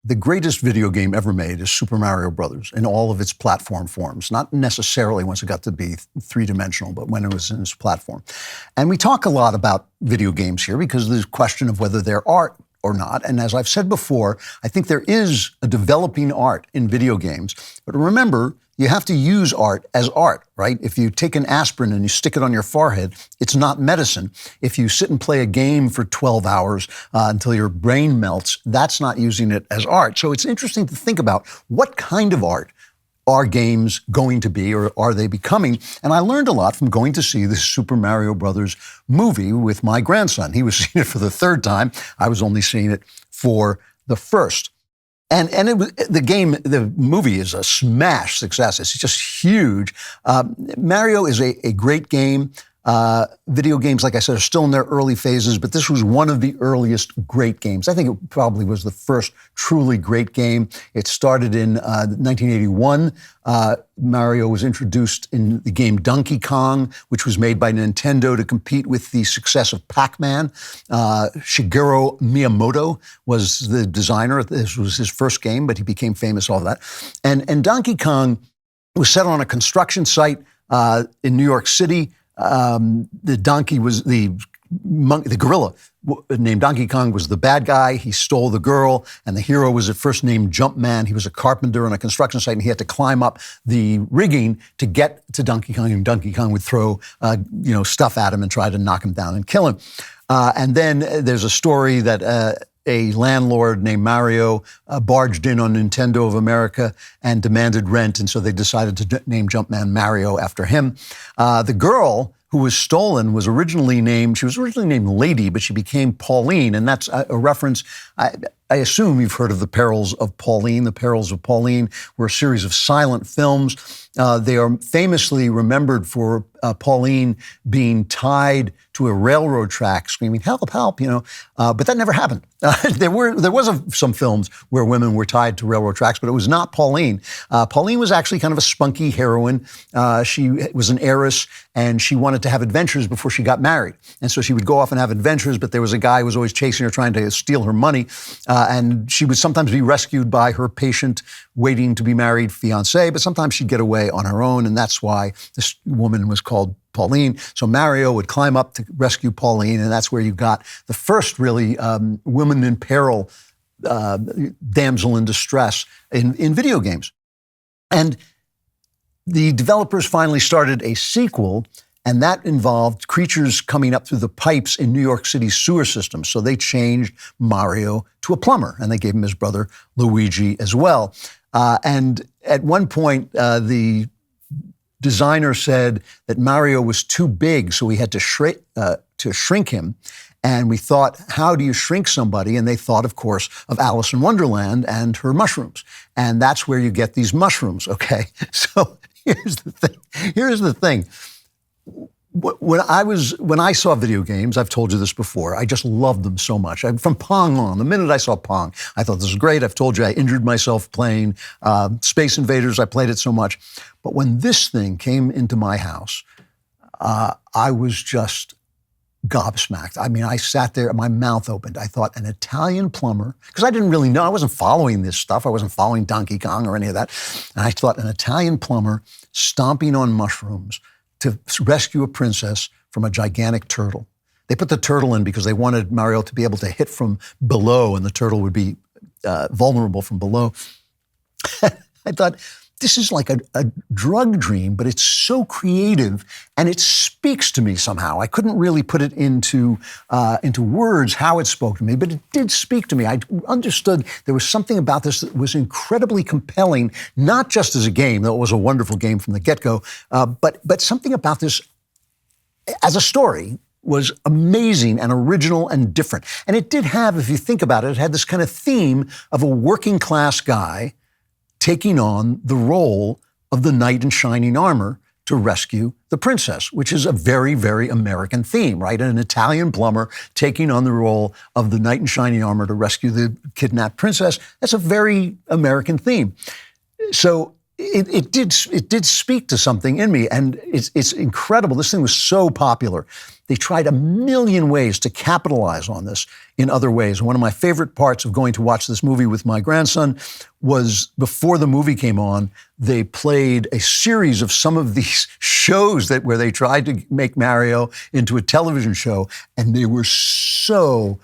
the greatest video game ever made is Super Mario Brothers in all of its platform forms. Not necessarily once it got to be three-dimensional, but when it was in its platform. And we talk a lot about video games here because there's a question of whether they're art or not. And as I've said before, I think there is a developing art in video games. But remember, you have to use art as art, right? If you take an aspirin and you stick it on your forehead, it's not medicine. If you sit and play a game for 12 hours until your brain melts, that's not using it as art. So it's interesting to think about what kind of art are games going to be, or are they becoming? And I learned a lot from going to see the Super Mario Brothers movie with my grandson. He was seeing it for the third time. I was only seeing it for the first. And it was, the movie is a smash success. It's just huge. Mario is a great game. Video games, like I said, are still in their early phases, but this was one of the earliest great games. I think it probably was the first truly great game. It started in 1981. Mario was introduced in the game Donkey Kong, which was made by Nintendo to compete with the success of Pac-Man. Shigeru Miyamoto was the designer. This was his first game, but he became famous off of that. And Donkey Kong was set on a construction site in New York City. The donkey was the gorilla named Donkey Kong was the bad guy. He stole the girl, and the hero was at first named Jumpman. He was a carpenter on a construction site, and he had to climb up the rigging to get to Donkey Kong, and Donkey Kong would throw stuff at him and try to knock him down and kill him. And then there's a story that a landlord named Mario barged in on Nintendo of America and demanded rent, and so they decided to name Jumpman Mario after him. The girl who was stolen was originally named Lady, but she became Pauline, and that's a reference. I assume you've heard of The Perils of Pauline. The Perils of Pauline were a series of silent films. They are famously remembered for Pauline being tied to a railroad track, screaming, "Help, help," but that never happened. There was some films where women were tied to railroad tracks, but it was not Pauline. Pauline was actually kind of a spunky heroine. She was an heiress, and she wanted to have adventures before she got married. And so she would go off and have adventures, but there was a guy who was always chasing her, trying to steal her money. And she would sometimes be rescued by her patient, waiting to be married fiancé, but sometimes she'd get away on her own, and that's why this woman was called Pauline. So Mario would climb up to rescue Pauline, and that's where you got the first really woman in peril, damsel in distress in video games. And the developers finally started a sequel, and that involved creatures coming up through the pipes in New York City's sewer system. So they changed Mario to a plumber, and they gave him his brother Luigi as well. And at one point, the designer said that Mario was too big, so we had to shrink him. And we thought, how do you shrink somebody? And they thought, of course, of Alice in Wonderland and her mushrooms. And that's where you get these mushrooms, okay? So here's the thing. When I saw video games, I've told you this before, I just loved them so much. From Pong on, the minute I saw Pong, I thought this was great. I've told you I injured myself playing Space Invaders. I played it so much. But when this thing came into my house, I was just gobsmacked. I mean, I sat there, my mouth opened. I thought, an Italian plumber, because I didn't really know, I wasn't following this stuff. I wasn't following Donkey Kong or any of that. And I thought, an Italian plumber stomping on mushrooms to rescue a princess from a gigantic turtle. They put the turtle in because they wanted Mario to be able to hit from below, and the turtle would be vulnerable from below. I thought, this is like a drug dream, but it's so creative, and it speaks to me somehow. I couldn't really put it into words how it spoke to me, but it did speak to me. I understood there was something about this that was incredibly compelling, not just as a game, though it was a wonderful game from the get-go, but something about this as a story was amazing and original and different. And it did have, if you think about it, it had this kind of theme of a working class guy taking on the role of the knight in shining armor to rescue the princess, which is a very, very American theme, right? An Italian plumber taking on the role of the knight in shining armor to rescue the kidnapped princess. That's a very American theme. So it did speak to something in me, and it's incredible. This thing was so popular. they tried a million ways to capitalize on this in other ways. One of my favorite parts of going to watch this movie with my grandson was before the movie came on, they played a series of some of these shows where they tried to make Mario into a television show, and they were so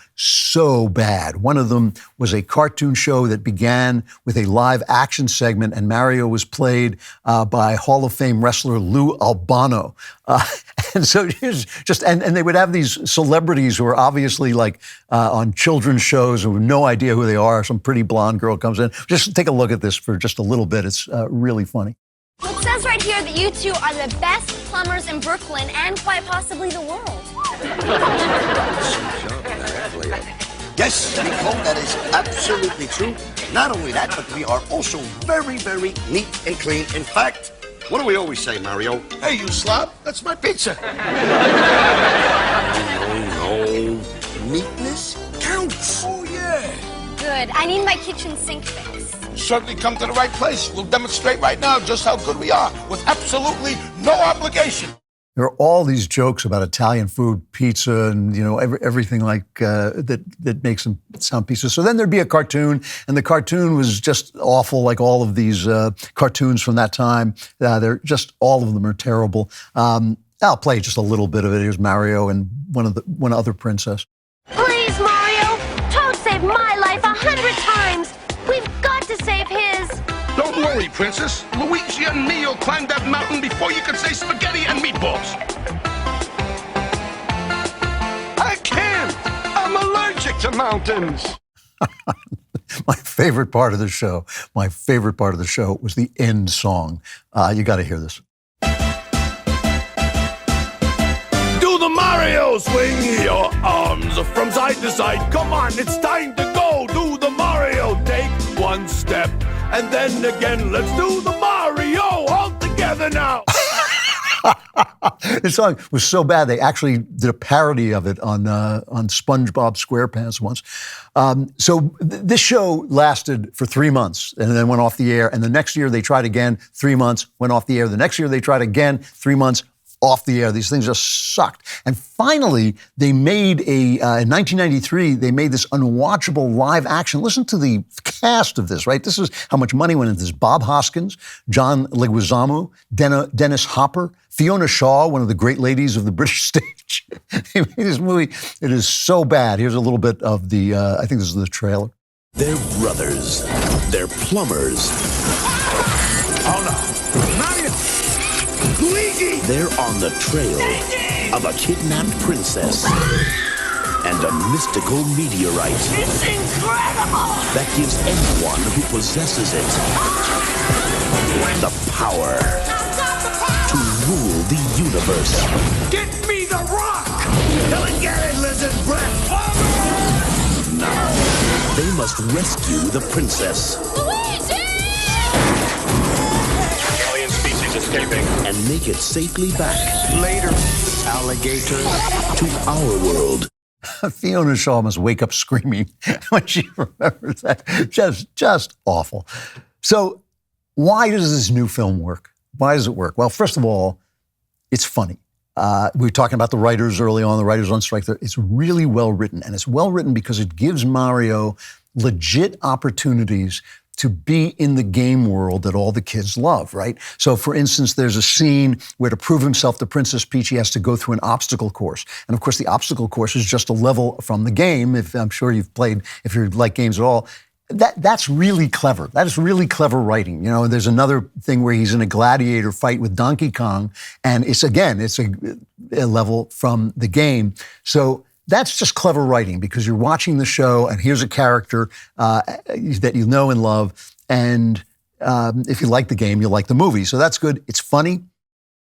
bad. One of them was a cartoon show that began with a live action segment, and Mario was played by Hall of Fame wrestler Lou Albano. And so and they would have these celebrities who are obviously like on children's shows who have no idea who they are. Some pretty blonde girl comes in. Just take a look at this for just a little bit. It's really funny. Well, it says right here that you two are the best plumbers in Brooklyn and quite possibly the world. Yes, Nicole, that is absolutely true. Not only that, but we are also very, very neat and clean. In fact, what do we always say, Mario? Hey, you slob, that's my pizza. No. Neatness counts. Oh, yeah. Good. I need my kitchen sink fixed. Certainly come to the right place. We'll demonstrate right now just how good we are with absolutely no obligation. There are all these jokes about Italian food, pizza, and everything like that makes them sound pizza. So then there'd be a cartoon, and the cartoon was just awful, like all of these cartoons from that time. They're just all of them are terrible. I'll play just a little bit of it. Here's Mario and one other princess. Please, Mario, Toad saved my life 100 times. We've got to save his. Don't worry, Princess. Luigi and me'll climb that mountain before you can say spaghetti and meatballs. I can't. I'm allergic to mountains. My favorite part of the show was the end song. You got to hear this. Do the Mario swing your arms from side to side. Come on, it's time to go. Do the Mario. Take one step and then again. Let's do the Mario all together now. This song was so bad they actually did a parody of it on SpongeBob SquarePants once. So this show lasted for 3 months and then went off the air. And the next year they tried again, 3 months, went off the air. The next year they tried again, 3 months, off the air. These things just sucked. And finally, they made in 1993, they made this unwatchable live action. Listen to the cast of this, right? This is how much money went into this. Bob Hoskins, John Leguizamo, Dennis Hopper, Fiona Shaw, one of the great ladies of the British stage. They made this movie. It is so bad. Here's a little bit of the, I think this is the trailer. They're brothers. They're plumbers. Oh no. Mario! Luigi! They're on the trail of a kidnapped princess and a mystical meteorite. It's incredible! That gives anyone who possesses it the power to rule the universe. Get me the rock! Come and get it, lizard breath! Now, they must rescue the princess. Luigi! Alien species escaping. And make it safely back Later, alligator. to our world. Fiona Shaw must wake up screaming when she remembers that. Just awful. So why does this new film work? Why does it work? Well, first of all, it's funny. We were talking about the writers early on, the writers on strike. It's really well written, and it's well written because it gives Mario legit opportunities to be in the game world that all the kids love, right? So, for instance, there's a scene where to prove himself to Princess Peach, he has to go through an obstacle course. And of course, the obstacle course is just a level from the game. I'm sure you've played, if you like games at all. That's really clever. That is really clever writing. You know, there's another thing where he's in a gladiator fight with Donkey Kong, and it's a level from the game. So that's just clever writing because you're watching the show and here's a character that you know and love. And if you like the game, you'll like the movie. So that's good. It's funny.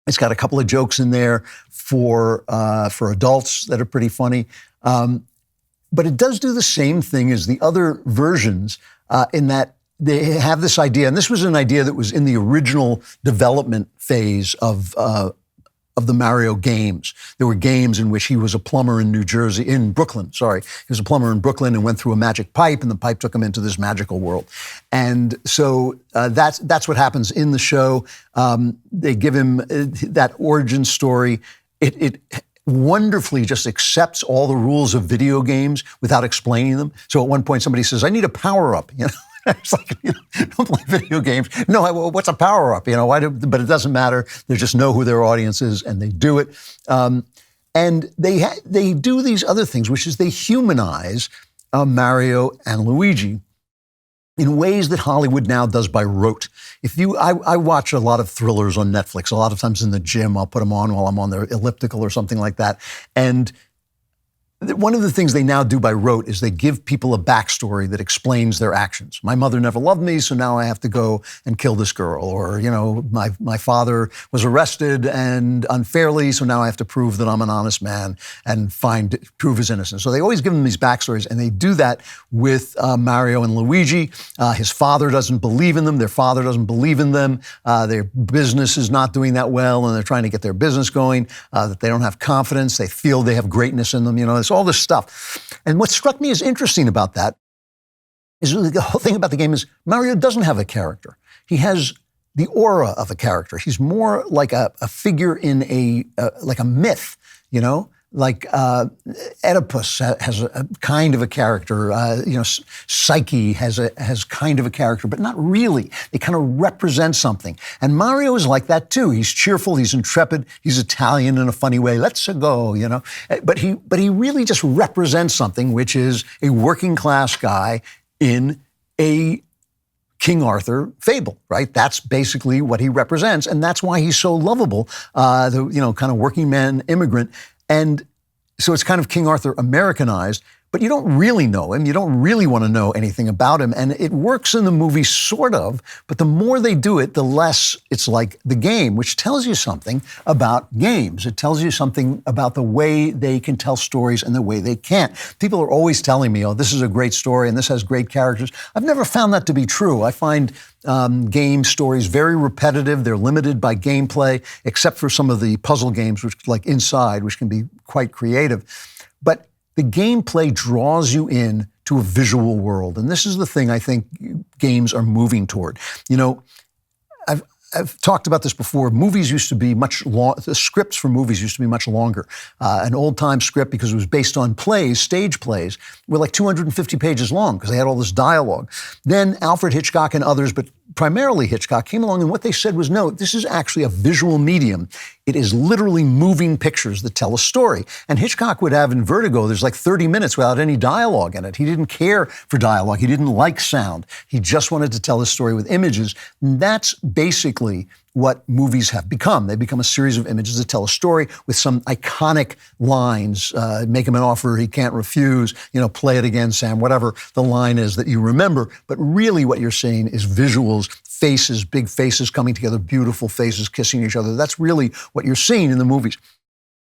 It's got a couple of jokes in there for adults that are pretty funny. But it does do the same thing as the other versions in that they have this idea, and this was an idea that was in the original development phase of the Mario games. There were games in which he was a plumber in Brooklyn. He was a plumber in Brooklyn and went through a magic pipe, and the pipe took him into this magical world. And so that's what happens in the show. They give him that origin story. wonderfully just accepts all the rules of video games without explaining them. So at one point somebody says, I need a power-up, It's like, don't play video games. No, what's a power-up? But it doesn't matter. They just know who their audience is, and they do it. And they do these other things, which is they humanize Mario and Luigi in ways that Hollywood now does by rote. I watch a lot of thrillers on Netflix. A lot of times in the gym, I'll put them on while I'm on the elliptical or something like that. And one of the things they now do by rote is they give people a backstory that explains their actions. My mother never loved me, so now I have to go and kill this girl. Or, my father was arrested and unfairly, so now I have to prove that I'm an honest man and prove his innocence. So they always give them these backstories, and they do that with Mario and Luigi. His father doesn't believe in them. Their father doesn't believe in them. Their business is not doing that well, and they're trying to get their business going, that they don't have confidence. They feel they have greatness in them. It's all this stuff. And what struck me as interesting about that is the whole thing about the game is Mario doesn't have a character. He has the aura of a character. He's more like a figure in like a myth, like Oedipus has a kind of a character. Psyche has kind of a character, but not really. They kind of represent something. And Mario is like that too. He's cheerful. He's intrepid. He's Italian in a funny way. Let's go, But he really just represents something, which is a working class guy in a King Arthur fable, right? That's basically what he represents, and that's why he's so lovable. Kind of working man immigrant. And so it's kind of King Arthur Americanized, but you don't really know him. You don't really want to know anything about him. And it works in the movie sort of, but the more they do it, the less it's like the game, which tells you something about games. It tells you something about the way they can tell stories and the way they can't. People are always telling me, this is a great story and this has great characters. I've never found that to be true. I find game stories very repetitive. They're limited by gameplay, except for some of the puzzle games, which like Inside, which can be quite creative. But the gameplay draws you in to a visual world. And this is the thing I think games are moving toward. I've talked about this before. Movies used to be the scripts for movies used to be much longer. An old-time script, because it was based on stage plays, were like 250 pages long because they had all this dialogue. Then Alfred Hitchcock and others, but primarily Hitchcock, came along and what they said was, no, this is actually a visual medium. It is literally moving pictures that tell a story. And Hitchcock would have in Vertigo, there's like 30 minutes without any dialogue in it. He didn't care for dialogue. He didn't like sound. He just wanted to tell a story with images. And that's basically what movies have become. They become a series of images that tell a story with some iconic lines. Make him an offer he can't refuse. Play it again, Sam, whatever the line is that you remember. But really what you're seeing is visuals, faces, big faces coming together, beautiful faces kissing each other. That's really what you're seeing in the movies.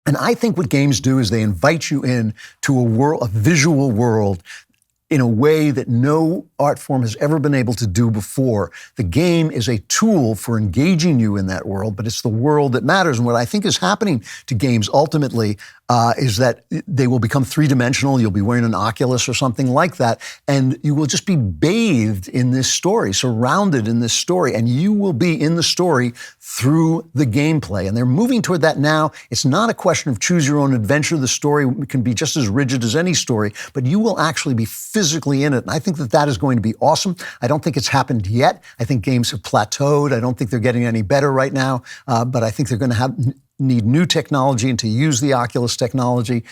And I think what games do is they invite you in to a visual world in a way that no art form has ever been able to do before. The game is a tool for engaging you in that world, but it's the world that matters. And what I think is happening to games ultimately is that they will become three-dimensional. You'll be wearing an Oculus or something like that, and you will just be bathed in this story, surrounded in this story, and you will be in the story through the gameplay. And they're moving toward that now. It's not a question of choose your own adventure. The story can be just as rigid as any story, but you will actually be physically in it. And I think that is going to be awesome. I don't think it's happened yet. I think games have plateaued. I don't think they're getting any better right now, but I think they're going to need new technology and to use the Oculus technology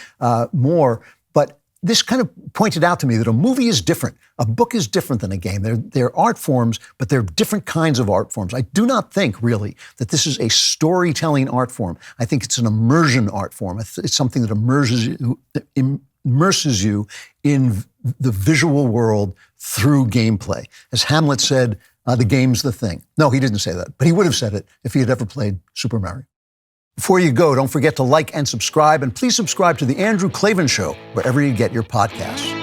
more. But this kind of pointed out to me that a movie is different. A book is different than a game. They're art forms, but they're different kinds of art forms. I do not think, really, that this is a storytelling art form. I think it's an immersion art form. It's something that immerses you in the visual world through gameplay. As Hamlet said, the game's the thing. No, he didn't say that, but he would have said it if he had ever played Super Mario. Before you go, don't forget to like and subscribe, and please subscribe to The Andrew Klavan Show wherever you get your podcasts.